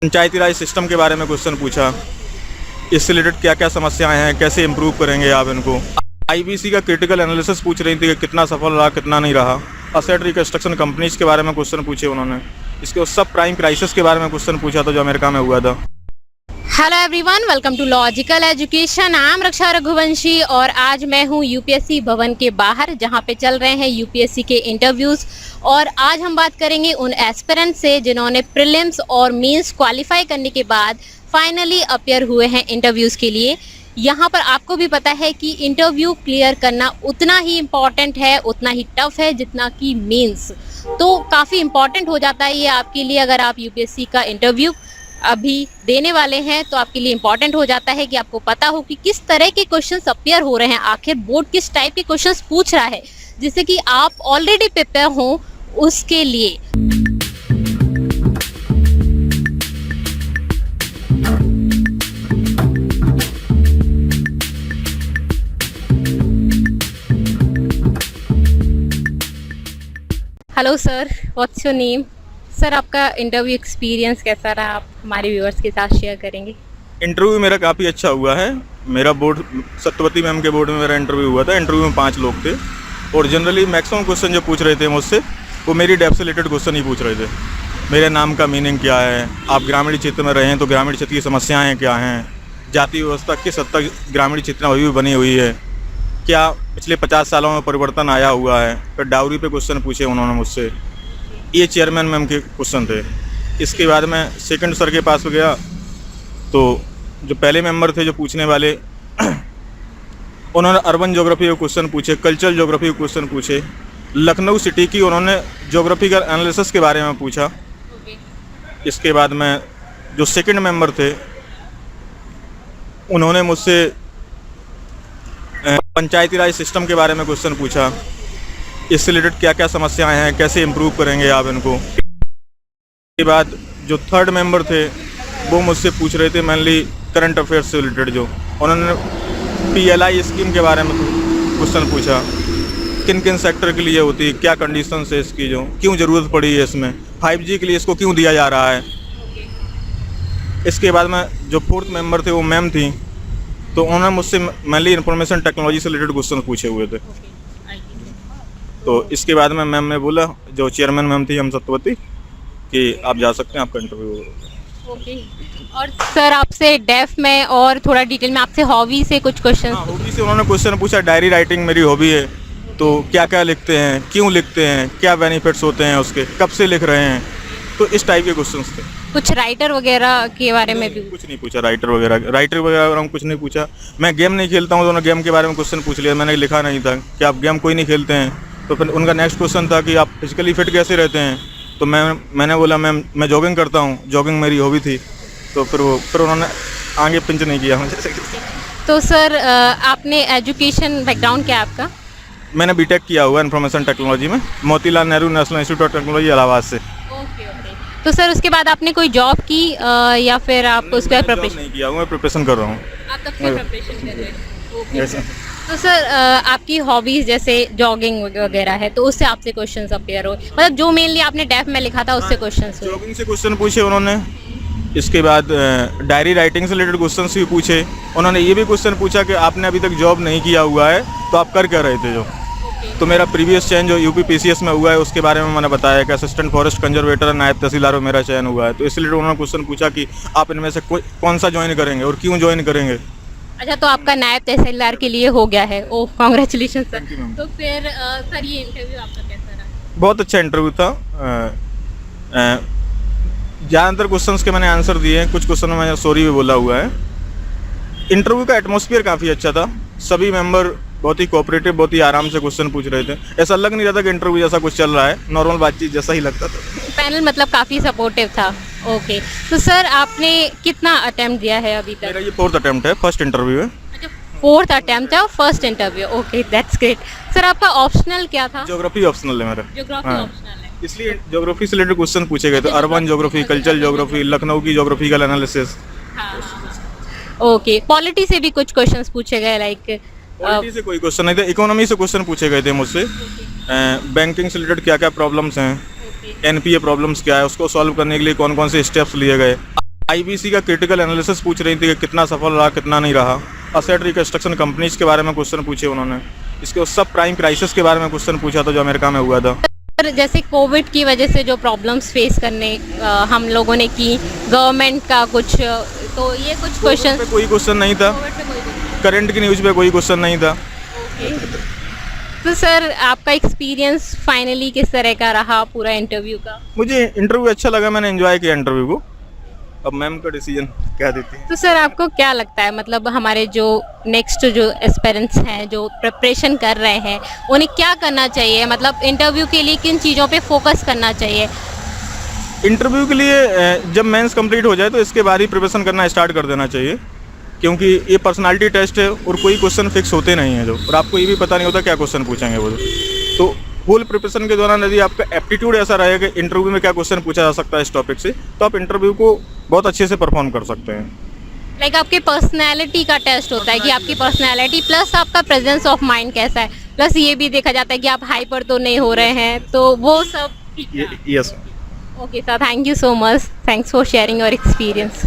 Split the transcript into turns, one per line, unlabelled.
पंचायती राज system के बारे में क्वेश्चन पूछा, इससे रिलेटेड क्या क्या समस्याएं हैं, कैसे इम्प्रूव करेंगे आप इनको। आईबीसी का क्रिटिकल एनालिसिस पूछ रही थी कि कितना सफल रहा कितना नहीं रहा। असेट रिकंस्ट्रक्शन कंपनीज के बारे में क्वेश्चन पूछे उन्होंने। इसके सब प्राइम क्राइसिस के बारे में क्वेश्चन पूछा था जो अमेरिका में हुआ था।
Hello everyone, welcome to logical education. I am Raksha Raghuvanshi और आज मैं हूँ यूपीएससी भवन के बाहर जहाँ पे चल रहे हैं यूपीएससी के इंटरव्यूज़। और आज हम बात करेंगे उन एस्पिरेंट्स से जिन्होंने प्रीलिम्स और मेंस क्वालिफाई करने के बाद फाइनली अपीयर हुए हैं इंटरव्यूज़ के लिए। यहाँ पर आपको भी पता है कि इंटरव्यू क्लियर करना उतना ही इम्पॉर्टेंट है, उतना ही टफ है जितना कि मेंस। तो काफ़ी इम्पॉर्टेंट हो जाता है ये आपके लिए। अगर आप यूपीएससी का इंटरव्यू अभी देने वाले हैं तो आपके लिए इम्पॉर्टेंट हो जाता है कि आपको पता हो कि किस तरह के क्वेश्चंस अपीयर हो रहे हैं, आखिर बोर्ड किस टाइप के क्वेश्चंस पूछ रहा है, जिससे कि आप ऑलरेडी प्रिपेयर हो उसके लिए। Hello sir, what's your name? Sir, आपका इंटरव्यू एक्सपीरियंस कैसा रहा, आप हमारे व्यूअर्स के साथ शेयर करेंगे?
इंटरव्यू मेरा काफ़ी अच्छा हुआ है। मेरा बोर्ड सत्यवती मैम के बोर्ड में मेरा इंटरव्यू हुआ था। इंटरव्यू में 5 लोग थे और जनरली मैक्सिमम क्वेश्चन जो पूछ रहे थे मुझसे वो मेरी डेप्थ से रिलेटेड क्वेश्चन ही पूछ रहे थे। मेरे नाम का मीनिंग क्या है, आप ग्रामीण क्षेत्र में रहे हैं तो ग्रामीण क्षेत्र की समस्याएँ क्या हैं, जाति व्यवस्था किस हद तक ग्रामीण क्षेत्र में अभी भी बनी हुई है, क्या पिछले 50 सालों में परिवर्तन आया हुआ है। फिर डाउरी पे क्वेश्चन पूछे उन्होंने मुझसे। ये चेयरमैन मैम के क्वेश्चन थे। इसके बाद मैं सेकंड सर के पास गया तो जो पहले मेंबर थे जो पूछने वाले उन्होंने अर्बन ज्योग्राफी के क्वेश्चन पूछे, कल्चरल ज्योग्राफी के क्वेश्चन पूछे, लखनऊ सिटी की उन्होंने ज्योग्राफिकल एनालिसिस के बारे में पूछा। इसके बाद मैं जो सेकंड मेंबर थे उन्होंने मुझसे पंचायती राज सिस्टम के बारे में क्वेश्चन पूछा, इससे रिलेटेड क्या क्या समस्याएं हैं, कैसे इम्प्रूव करेंगे आप इनको। इसके बाद जो थर्ड मेंबर थे वो मुझसे पूछ रहे थे मेनली करंट अफेयर्स से रिलेटेड। जो उन्होंने पीएलआई स्कीम के बारे में क्वेश्चन पूछा, किन किन सेक्टर के लिए होती है, क्या कंडीशन है इसकी, जो क्यों ज़रूरत पड़ी है इसमें, 5G के लिए इसको क्यों दिया जा रहा है। इसके बाद में जो फोर्थ मेंबर थे वो मैम थी, तो उन्होंने मुझसे मेनली इंफॉर्मेशन टेक्नोलॉजी से रिलेटेड क्वेश्चन पूछे हुए थे। तो इसके बाद में मैम ने बोला, जो चेयरमैन मैम थी हम सत्यवती, कि आप जा सकते हैं, आपका इंटरव्यू।
ओके। और सर आपसे डेफ में और थोड़ा डिटेल में आपसे हॉबी से कुछ क्वेश्चन।
हॉबी से उन्होंने क्वेश्चन पूछा, डायरी राइटिंग मेरी हॉबी है, तो क्या क्या लिखते हैं, क्यों लिखते हैं, क्या बेनिफिट्स होते हैं उसके, कब से लिख रहे हैं। तो इस टाइप के क्वेश्चन थे।
कुछ राइटर वगैरह के बारे में भी
कुछ नहीं पूछा। राइटर वगैरह हम कुछ नहीं पूछा। मैं गेम नहीं खेलता हूँ तो उन्होंने गेम के बारे में क्वेश्चन पूछ लिया। मैंने लिखा नहीं था कि आप गेम कोई नहीं खेलते हैं। तो फिर उनका नेक्स्ट क्वेश्चन था कि आप फिजिकली फिट कैसे रहते हैं। तो मैंने बोला मैं जॉगिंग करता हूँ, जॉगिंग मेरी हॉबी थी। तो फिर उन्होंने आगे पिंच नहीं किया मुझे।
तो सर आपने एजुकेशन बैकग्राउंड क्या है आपका?
मैंने बीटेक किया हुआ इन्फॉर्मेशन टेक्नोलॉजी में, Motilal Nehru national institute of technology Allahabad से।
तो सर उसके बाद आपने कोई जॉब की या फिर आप उसका प्रिपरेशन?
नहीं किया हूँ, मैं प्रिपरेशन कर रहा हूँ।
आप तब से प्रिपरेशन कर रहे हैं। तो सर आपकी हॉबीज जैसे जॉगिंग वगैरह है, तो उससे आपसे क्वेश्चंस अपीयर हो, मतलब जो मेनली आपने डेफ में लिखा था उससे क्वेश्चंस हुए?
जॉगिंग से क्वेश्चन पूछे उन्होंने। इसके बाद डायरी राइटिंग से रिलेटेड क्वेश्चन भी पूछे। उन्होंने ये भी क्वेश्चन पूछा कि आपने अभी तक जॉब नहीं किया हुआ है तो आप कर क्या रहे थे। जो तो मेरा प्रीवियस चयन जो यूपी पीसीएस में हुआ है उसके बारे में मैंने बताया कि असिस्टेंट फॉरेस्ट कंजर्वेटर नायब तहसीलदार में मेरा चयन हुआ है। तो इसलिए उन्होंने क्वेश्चन पूछा कि आप इनमें से कौन सा ज्वाइन करेंगे और क्यों ज्वाइन करेंगे।
अच्छा, तो आपका नायब तहसीलदार के लिए हो गया है। ओह, कांग्रेचुलेशन सर। तो फिर सर ये इंटरव्यू आपका कैसा रहा?
बहुत अच्छा इंटरव्यू था। ज़्यादातर क्वेश्चंस के मैंने आंसर दिए हैं, कुछ क्वेश्चन में मैंने सॉरी भी बोला हुआ है। इंटरव्यू का एटमॉस्फेयर काफ़ी अच्छा था। सभी मेंबर बहुत ही कोऑपरेटिव, बहुत ही आराम से क्वेश्चन पूछ रहे थे। ऐसा लग नहीं रहा था कि इंटरव्यू जैसा कुछ चल रहा है, नॉर्मल बातचीत जैसा ही लगता था।
पैनल मतलब काफ़ी सपोर्टिव था। ओके। तो सर आपने कितना अटेम्प्ट दिया है अभी तक?
मेरा ये 4th अटेम्प्ट है, फर्स्ट इंटरव्यू है।
अच्छा, 4th अटेम्प्ट है और first interview. Okay, that's great. Sir आपका ऑप्शनल क्या था?
ज्योग्राफी ऑप्शनल है मेरा।
ज्योग्राफी ऑप्शनल है,
इसलिए ज्योग्राफी से रिलेटेड क्वेश्चन पूछे गए थे। Urban geography, cultural geography, Lucknow की ज्योग्राफिकल एनालिसिस।
ओके। पॉलिटी से भी कुछ क्वेश्चंस पूछे गए, लाइक
पॉलिटी से कोई क्वेश्चन नहीं था। इकोनॉमी से क्वेश्चन पूछे गए थे मुझसे। बैंकिंग से रिलेटेड क्या क्या प्रॉब्लम्स हैं, एनपीए प्रॉब्लम्स क्या है, उसको सॉल्व करने के लिए कौन कौन से स्टेप्स लिए गए। आईबीसी का क्रिटिकल एनालिसिस पूछ रही थी कि कितना सफल रहा कितना नहीं रहा। असेट रिकंस्ट्रक्शन कंपनीज के बारे में क्वेश्चन पूछे उन्होंने। इसके सब प्राइम क्राइसिस के बारे में क्वेश्चन पूछा था जो अमेरिका में हुआ था।
सर जैसे कोविड की वजह से जो प्रॉब्लम्स फेस करने हम लोगों ने की, गवर्नमेंट का कुछ, तो ये कुछ क्वेश्चन।
कोई क्वेश्चन नहीं था। करंट की न्यूज़ पे कोई क्वेश्चन नहीं था।
तो सर आपका एक्सपीरियंस फाइनली किस तरह का रहा पूरा इंटरव्यू का?
मुझे इंटरव्यू अच्छा लगा, मैंने एंजॉय किया इंटरव्यू को। अब मैम का डिसीजन क्या देती है।
तो सर आपको क्या लगता है, मतलब हमारे जो नेक्स्ट जो एस्पिरेंट्स हैं जो प्रिपरेशन कर रहे हैं उन्हें क्या करना चाहिए, मतलब इंटरव्यू के लिए किन चीज़ों पे फोकस करना चाहिए?
इंटरव्यू के लिए जब मेंस कंप्लीट हो जाए तो इसके बाद ही प्रिपरेशन करना स्टार्ट कर देना चाहिए, क्योंकि ये पर्सनालिटी टेस्ट है और कोई क्वेश्चन फिक्स होते नहीं है जो, और आपको ये भी पता नहीं होता क्या क्वेश्चन पूछेंगे वो। तो होल प्रिपरेशन के दौरान यदि आपका एप्टीट्यूड ऐसा रहेगा कि इंटरव्यू में क्या क्वेश्चन पूछा जा सकता है इस टॉपिक से, तो आप इंटरव्यू को बहुत अच्छे से परफॉर्म कर सकते हैं।
लाइक आपके पर्सनैलिटी का टेस्ट होता है कि आपकी पर्सनैलिटी प्लस आपका प्रेजेंस ऑफ माइंड कैसा है, प्लस ये भी देखा जाता है कि आप हाइपर तो नहीं हो रहे हैं, तो वो सब।
Yes.
Okay sir, thank you so much, thanks for sharing your experience.